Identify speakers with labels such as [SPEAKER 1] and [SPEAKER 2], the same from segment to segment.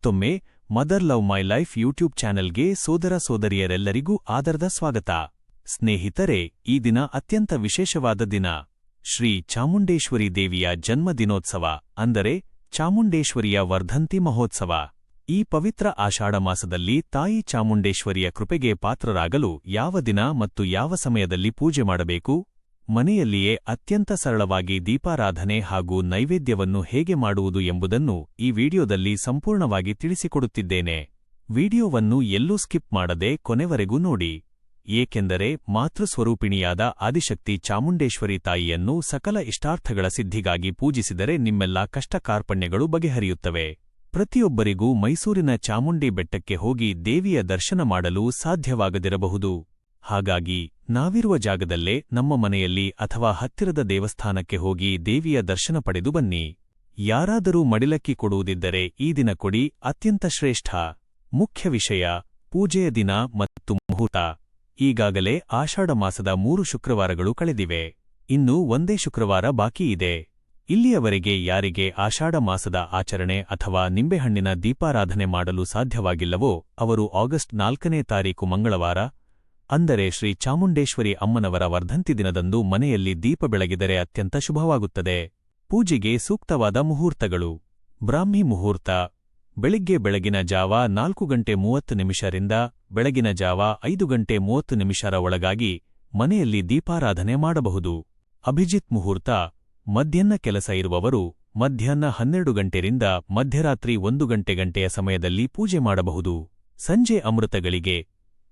[SPEAKER 1] ಮತ್ತೊಮ್ಮೆ mother love my life YouTube ಚಾನೆಲ್ಗೆ ಸೋದರ-ಸೋದರಿಯರೆಲ್ಲರಿಗೂ ಆದರದ ಸ್ವಾಗತ. ಸ್ನೇಹಿತರೆ, ಈ ದಿನ ಅತ್ಯಂತ ವಿಶೇಷವಾದ ದಿನ. ಶ್ರೀ ಚಾಮುಂಡೇಶ್ವರಿ ದೇವಿಯ ಜನ್ಮದಿನೋತ್ಸವ, ಅಂದರೆ ಚಾಮುಂಡೇಶ್ವರಿಯ ವರ್ಧಂತಿ ಮಹೋತ್ಸವ. ಈ ಪವಿತ್ರ ಆಷಾಢ ಮಾಸದಲ್ಲಿ ತಾಯಿ ಚಾಮುಂಡೇಶ್ವರಿಯ ಕೃಪೆಗೆ ಪಾತ್ರರಾಗಲು ಯಾವ ದಿನ ಮತ್ತು ಯಾವ ಸಮಯದಲ್ಲಿ ಪೂಜೆ ಮಾಡಬೇಕು, ಮನೆಯಲ್ಲಿಯೇ ಅತ್ಯಂತ ಸರಳವಾಗಿ ದೀಪಾರಾಧನೆ ಹಾಗೂ ನೈವೇದ್ಯವನ್ನು ಹೇಗೆ ಮಾಡುವುದು ಎಂಬುದನ್ನು ಈ ವಿಡಿಯೋದಲ್ಲಿ ಸಂಪೂರ್ಣವಾಗಿ ತಿಳಿಸಿಕೊಡುತ್ತಿದ್ದೇನೆ. ವಿಡಿಯೋವನ್ನು ಎಲ್ಲೂ ಸ್ಕಿಪ್ ಮಾಡದೆ ಕೊನೆವರೆಗೂ ನೋಡಿ, ಏಕೆಂದರೆ ಮಾತೃಸ್ವರೂಪಿಣಿಯಾದ ಆದಿಶಕ್ತಿ ಚಾಮುಂಡೇಶ್ವರಿ ತಾಯಿಯನ್ನು ಸಕಲ ಇಷ್ಟಾರ್ಥಗಳ ಸಿದ್ಧಿಗಾಗಿ ಪೂಜಿಸಿದರೆ ನಿಮ್ಮೆಲ್ಲ ಕಷ್ಟ ಕಾರ್ಪಣ್ಯಗಳು ಬಗೆಹರಿಯುತ್ತವೆ. ಪ್ರತಿಯೊಬ್ಬರಿಗೂ ಮೈಸೂರಿನ ಚಾಮುಂಡಿ ಬೆಟ್ಟಕ್ಕೆ ಹೋಗಿ ದೇವಿಯ ದರ್ಶನ ಮಾಡಲು ಸಾಧ್ಯವಾಗದಿರಬಹುದು. ಹಾಗಾಗಿ ನಾವಿರುವ ಜಾಗದಲ್ಲೇ ನಮ್ಮ ಮನೆಯಲ್ಲಿ ಅಥವಾ ಹತ್ತಿರದ ದೇವಸ್ಥಾನಕ್ಕೆ ಹೋಗಿ ದೇವಿಯ ದರ್ಶನ ಪಡೆದು ಬನ್ನಿ. ಯಾರಾದರೂ ಮಡಿಲಕ್ಕಿ ಕೊಡುವುದಿದ್ದರೆ ಈ ದಿನ ಕೊಡಿ, ಅತ್ಯಂತ ಶ್ರೇಷ್ಠ. ಮುಖ್ಯ ವಿಷಯ: ಪೂಜೆಯ ದಿನ ಮತ್ತು ಮುಹೂರ್ತ. ಈಗಾಗಲೇ ಆಷಾಢ ಮಾಸದ 3 ಶುಕ್ರವಾರಗಳು ಕಳೆದಿವೆ. ಇನ್ನು ಒಂದೇ ಶುಕ್ರವಾರ ಬಾಕಿ ಇದೆ. ಇಲ್ಲಿಯವರೆಗೆ ಯಾರಿಗೆ ಆಷಾಢ ಮಾಸದ ಆಚರಣೆ ಅಥವಾ ನಿಂಬೆಹಣ್ಣಿನ ದೀಪಾರಾಧನೆ ಮಾಡಲು ಸಾಧ್ಯವಾಗಿಲ್ಲವೋ ಅವರು ಆಗಸ್ಟ್ 4ನೇ ತಾರೀಕು ಮಂಗಳವಾರ, ಅಂದರೆ ಶ್ರೀ ಚಾಮುಂಡೇಶ್ವರಿ ಅಮ್ಮನವರ ವರ್ಧಂತಿ ದಿನದಂದು ಮನೆಯಲ್ಲಿ ದೀಪ ಬೆಳಗಿದರೆ ಅತ್ಯಂತ ಶುಭವಾಗುತ್ತದೆ. ಪೂಜೆಗೆ ಸೂಕ್ತವಾದ ಮುಹೂರ್ತಗಳು: ಬ್ರಾಹ್ಮಿ ಮುಹೂರ್ತ ಬೆಳಿಗ್ಗೆ ಬೆಳಗಿನ ಜಾವ 4:30 ರಿಂದ ಬೆಳಗಿನ ಜಾವ 5:30 ಒಳಗಾಗಿ ಮನೆಯಲ್ಲಿ ದೀಪಾರಾಧನೆ ಮಾಡಬಹುದು. ಅಭಿಜಿತ್ ಮುಹೂರ್ತ ಮಧ್ಯಾಹ್ನ ಕೆಲಸ ಇರುವವರು ಮಧ್ಯಾಹ್ನ 12 ರಿಂದ ಮಧ್ಯರಾತ್ರಿ 1 ಗಂಟೆಯ ಸಮಯದಲ್ಲಿ ಪೂಜೆ ಮಾಡಬಹುದು. ಸಂಜೆ ಅಮೃತಗಳಿಗೆ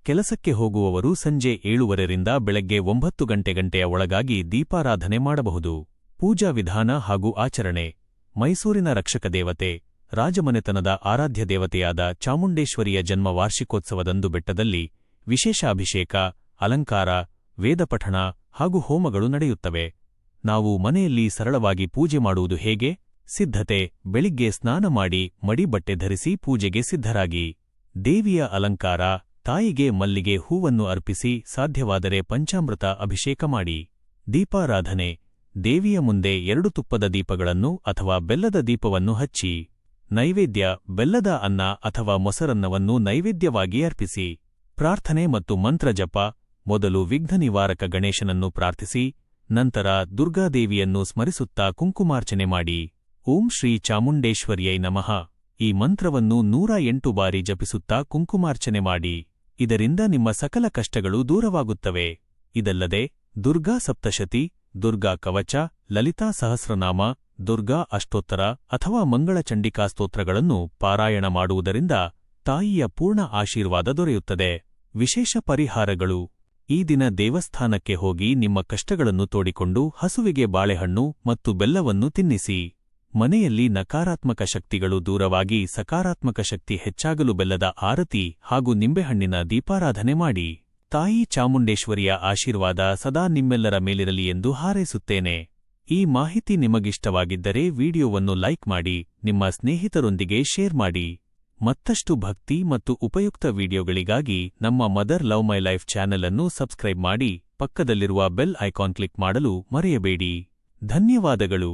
[SPEAKER 1] ಕೆಲಸಕ್ಕೆ ಹೋಗುವವರು ಸಂಜೆ 7:30 ರಿಂದ ಬೆಳಗ್ಗೆ 9 ಗಂಟೆಯ ಒಳಗಾಗಿ ದೀಪಾರಾಧನೆ ಮಾಡಬಹುದು. ಪೂಜಾ ವಿಧಾನ ಹಾಗೂ ಆಚರಣೆ: ಮೈಸೂರಿನ ರಕ್ಷಕ ದೇವತೆ, ರಾಜಮನೆತನದ ಆರಾಧ್ಯ ದೇವತೆಯಾದ ಚಾಮುಂಡೇಶ್ವರಿಯ ಜನ್ಮ ವಾರ್ಷಿಕೋತ್ಸವದಂದು ಬೆಟ್ಟದಲ್ಲಿ ವಿಶೇಷ ಅಭಿಷೇಕ, ಅಲಂಕಾರ, ವೇದಪಠಣ ಹಾಗೂ ಹೋಮಗಳು ನಡೆಯುತ್ತವೆ. ನಾವು ಮನೆಯಲ್ಲಿ ಸರಳವಾಗಿ ಪೂಜೆ ಮಾಡುವುದು ಹೇಗೆ? ಸಿದ್ಧತೆ: ಬೆಳಿಗ್ಗೆ ಸ್ನಾನ ಮಾಡಿ ಮಡಿ ಬಟ್ಟೆ ಧರಿಸಿ ಪೂಜೆಗೆ ಸಿದ್ಧರಾಗಿ. ದೇವಿಯ ಅಲಂಕಾರ: ತಾಯಿಗೆ ಮಲ್ಲಿಗೆ ಹೂವನ್ನು ಅರ್ಪಿಸಿ ಸಾಧ್ಯವಾದರೆ ಪಂಚಾಮೃತ ಅಭಿಷೇಕ ಮಾಡಿ. ದೀಪಾರಾಧನೆ: ದೇವಿಯ ಮುಂದೆ 2 ತುಪ್ಪದ ದೀಪಗಳನ್ನು ಅಥವಾ ಬೆಲ್ಲದ ದೀಪವನ್ನು ಹಚ್ಚಿ. ನೈವೇದ್ಯ: ಬೆಲ್ಲದ ಅನ್ನ ಅಥವಾ ಮೊಸರನ್ನವನ್ನು ನೈವೇದ್ಯವಾಗಿ ಅರ್ಪಿಸಿ. ಪ್ರಾರ್ಥನೆ ಮತ್ತು ಮಂತ್ರ ಜಪ: ಮೊದಲು ವಿಘ್ನ ನಿವಾರಕ ಗಣೇಶನನ್ನು ಪ್ರಾರ್ಥಿಸಿ, ನಂತರ ದುರ್ಗಾದೇವಿಯನ್ನು ಸ್ಮರಿಸುತ್ತಾ ಕುಂಕುಮಾರ್ಚನೆ ಮಾಡಿ. ಓಂ ಶ್ರೀ ಚಾಮುಂಡೇಶ್ವರ್ಯೈ ನಮಃ ಈ ಮಂತ್ರವನ್ನು 108 ಬಾರಿ ಜಪಿಸುತ್ತಾ ಕುಂಕುಮಾರ್ಚನೆ ಮಾಡಿ. ಇದರಿಂದ ನಿಮ್ಮ ಸಕಲ ಕಷ್ಟಗಳು ದೂರವಾಗುತ್ತವೆ. ಇದಲ್ಲದೆ ದುರ್ಗಾ ಸಪ್ತಶತಿ, ದುರ್ಗಾ ಕವಚ, ಲಲಿತಾ ಸಹಸ್ರನಾಮ, ದುರ್ಗಾ ಅಷ್ಟೋತ್ತರ ಅಥವಾ ಮಂಗಳಚಂಡಿಕಾ ಸ್ತೋತ್ರಗಳನ್ನು ಪಾರಾಯಣ ಮಾಡುವುದರಿಂದ ತಾಯಿಯ ಪೂರ್ಣ ಆಶೀರ್ವಾದ ದೊರೆಯುತ್ತದೆ. ವಿಶೇಷ ಪರಿಹಾರಗಳು: ಈ ದಿನ ದೇವಸ್ಥಾನಕ್ಕೆ ಹೋಗಿ ನಿಮ್ಮ ಕಷ್ಟಗಳನ್ನು ತೋಡಿಕೊಂಡು ಹಸುವಿಗೆ ಬಾಳೆಹಣ್ಣು ಮತ್ತು ಬೆಲ್ಲವನ್ನು ತಿನ್ನಿಸಿ. ಮನೆಯಲ್ಲಿ ನಕಾರಾತ್ಮಕ ಶಕ್ತಿಗಳು ದೂರವಾಗಿ ಸಕಾರಾತ್ಮಕ ಶಕ್ತಿ ಹೆಚ್ಚಾಗಲು ಬೆಲ್ಲದ ಆರತಿ ಹಾಗೂ ನಿಂಬೆಹಣ್ಣಿನ ದೀಪಾರಾಧನೆ ಮಾಡಿ. ತಾಯಿ ಚಾಮುಂಡೇಶ್ವರಿಯ ಆಶೀರ್ವಾದ ಸದಾ ನಿಮ್ಮೆಲ್ಲರ ಮೇಲಿರಲಿ ಎಂದು ಹಾರೈಸುತ್ತೇನೆ. ಈ ಮಾಹಿತಿ ನಿಮಗಿಷ್ಟವಾಗಿದ್ದರೆ ವಿಡಿಯೋವನ್ನು ಲೈಕ್ ಮಾಡಿ, ನಿಮ್ಮ ಸ್ನೇಹಿತರೊಂದಿಗೆ ಶೇರ್ ಮಾಡಿ. ಮತ್ತಷ್ಟು ಭಕ್ತಿ ಮತ್ತು ಉಪಯುಕ್ತ ವಿಡಿಯೋಗಳಿಗಾಗಿ ನಮ್ಮ mother love my life channel ಅನ್ನು ಸಬ್ಸ್ಕ್ರೈಬ್ ಮಾಡಿ, ಪಕ್ಕದಲ್ಲಿರುವ ಬೆಲ್ ಐಕಾನ್ ಕ್ಲಿಕ್ ಮಾಡಲು ಮರೆಯಬೇಡಿ. ಧನ್ಯವಾದಗಳು.